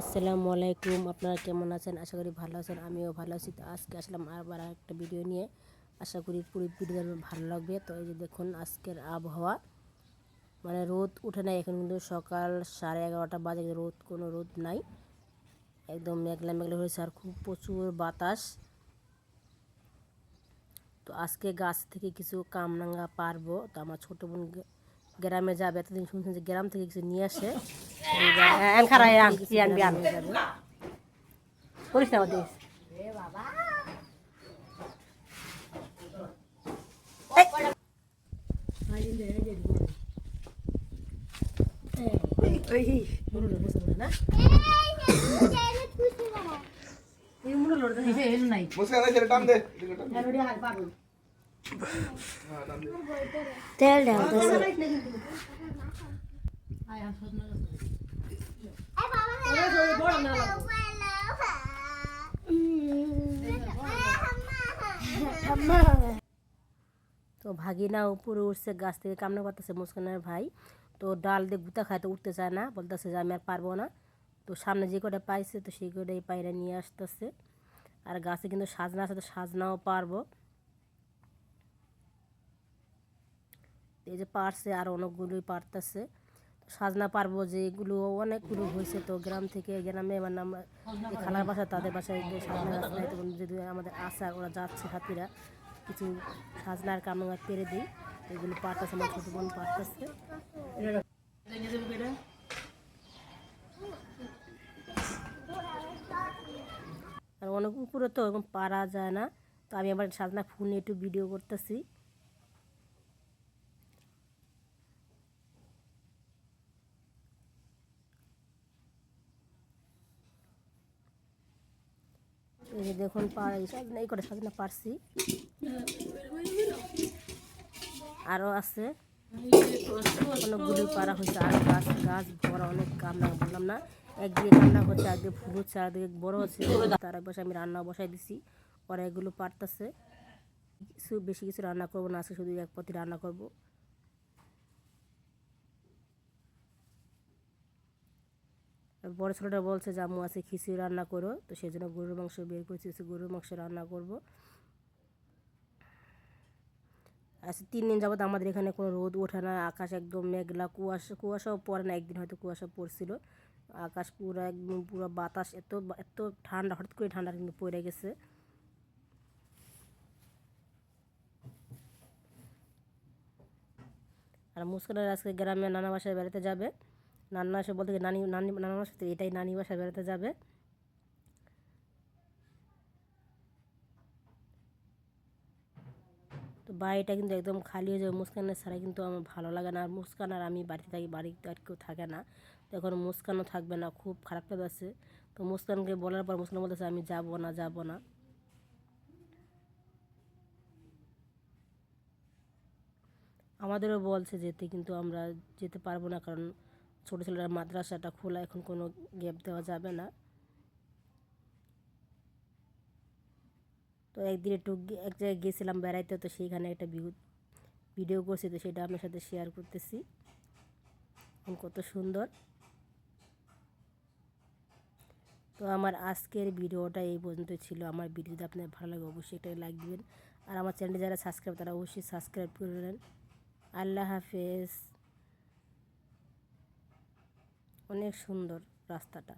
আসসালামু আলাইকুম। আপনারা কেমন আছেন? আশা করি ভালো আছেন। আমিও ভালো আছি। তো আজকে আসলাম আবার একটা ভিডিও নিয়ে। আশা করি পুরো ভিডিওটা ভালো লাগবে। তো এই যে দেখুন আজকের আবহাওয়া, মানে রোদ উঠে নাই এখন, কিন্তু সকাল 11:30 বাজে, কোনো রোদ নাই, একদম মেঘলা মেঘলা হয়েছে আর খুব প্রচুর বাতাস। তো আজকে গাছ থেকে কিছু কামরাঙা পারবো। তো আমার ছোট বোন গ্রামে যাবে, এতদিন শুনছেন যে গ্রাম থেকে কিছু নিয়ে আসে, করিস না আমাদের। তেল দাও তো ভাগিনা উপরে উঠছে, গাছ থেকে কামড়া পারতেছে মুস্কানের ভাই। তো ডাল দিয়ে গুতা খায়, তো উঠতে চায় না, বলতেছে যে আমি আর পারবো না। তো সামনে যে কটা পাইছে তো সেই কটাই পায়রা নিয়ে আসতেছে। আর গাছে কিন্তু সাজনা আছে, তো সাজনাও পারবো। এই যে পারছে আর অনেকগুলোই পারতেছে। সাজনা পারবো যে এগুলো অনেকগুলো হয়েছে। তো গ্রাম থেকে গ্রামে মানে আমরা যে খালার বাসা, তাদের বাসায় সাজনা গাছ নাই, তখন যদি আমাদের আসা ওরা যাচ্ছে হাতিরা, কিছু সাজনার কামড়া পেরে দিই। এগুলো পারতেছে, আমার ছোটো বোন পারতেছে। আর অনেক উপরে তো এরকম পারা যায় না। তো আমি আবার সাজনা ফুল নিয়ে একটু ভিডিও করতেছি। এই যে দেখুন সাজনা, এই করে সাজনা পারছি, আরও আছে অনেকগুলি পারা হয়েছে। আর গাছ গাছ ভরা অনেক কামনা, বললাম না, একদিকে কামনা হচ্ছে, একদিকে ফুল হচ্ছে, আর একদিকে বড়ো হচ্ছে। তার এক বসে আমি রান্না বসাই দিছি, ওরা এগুলো পারতেছে। কিছু বেশি কিছু রান্না করবো না, আজকে শুধু এক পতি রান্না করবো। বড় ছেলেটা বলছে যে আম্মু আছে খিচুড়ি রান্না করো, তো সেই জন্য গরুর মাংস বের করেছি, গরুর মাংস রান্না করবো। আজকে 3 দিন যাবত আমাদের এখানে কোনো রোদ ওঠে না, আকাশ একদম মেঘলা, কুয়াশাও পড়ে না। একদিন হয়তো কুয়াশা পড়ছিল, আকাশ পুরো একদম পুরো বাতাস, এত এত ঠান্ডা, হঠাৎ করে ঠান্ডা কিন্তু পড়ে গেছে। আর মুস্কানের আজকে গ্রামে নানা বাসায় বেড়াতে যাবে। নানা এসে বলতে নানি নানি নানা বাসাতে, এটাই নানি বাসায় বেড়াতে যাবে। তো বাড়িটা কিন্তু একদম খালি হয়ে যাবে, মুস্কানের ছাড়া কিন্তু আমার ভালো লাগে না। আর মুস্কান আর আমি বাড়িতে থাকি, বাড়িতে আর কেউ থাকে না। তো এখন মুস্কানও থাকবে না, খুব খারাপ লাগছে। তো মুস্কানকে বলার পর মুস্কান বলতেছে আমি যাবো না, যাবো না। আমাদেরও বলছে যেতে, কিন্তু আমরা যেতে পারবো না, কারণ ছোটো ছেলেরা মাদ্রাসাটা খোলা, এখন কোনো গ্যাপ দেওয়া যাবে না। তো একদিন একটু এক জায়গায় গেছিলাম বেড়াইতে, তো সেইখানে একটা ভিডিও করছি, তো সেটা আপনার সাথে শেয়ার করতেছি, কত সুন্দর। তো আমার আজকের ভিডিওটা এই পর্যন্ত ছিল। আমার ভিডিও যদি আপনার ভালো লাগে অবশ্যই একটা লাইক দিবেন, আর আমার চ্যানেলে যারা সাবস্ক্রাইব তারা অবশ্যই সাবস্ক্রাইব করবেন। আল্লাহ হাফেজ। অনেক সুন্দর রাস্তাটা।